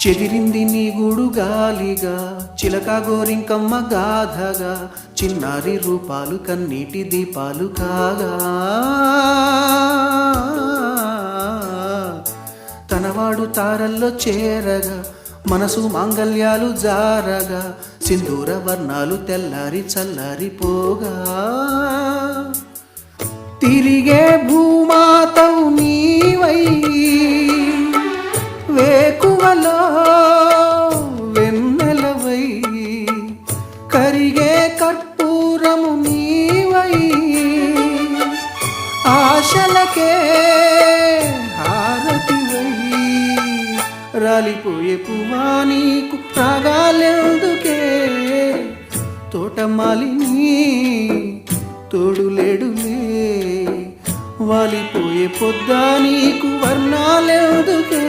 చెదిరింది నీ గూడు గాలిగా, చిలక గోరింకమ్మ గాథగా, చిన్నారి రూపాలు కన్నీటి దీపాలు కాగా, తనవాడు తారల్లో చేరగా, మనసు మాంగల్యాలు జారగా, సింధూర వర్ణాలు తెల్లారి చల్లారిపోగా, తిరిగే భూమాతవు నీవై వేకువలో వెన్నెలవై, కరిగే కర్పూరము నీవై, ఆశలకే హారతివై, రాలిపోయే పువ్వా నీకు రాగాలెందుకే, తోటమాలిని తోడులేడులే, వాలిపోయే పొద్దా నీకు వర్ణాలెందుకే.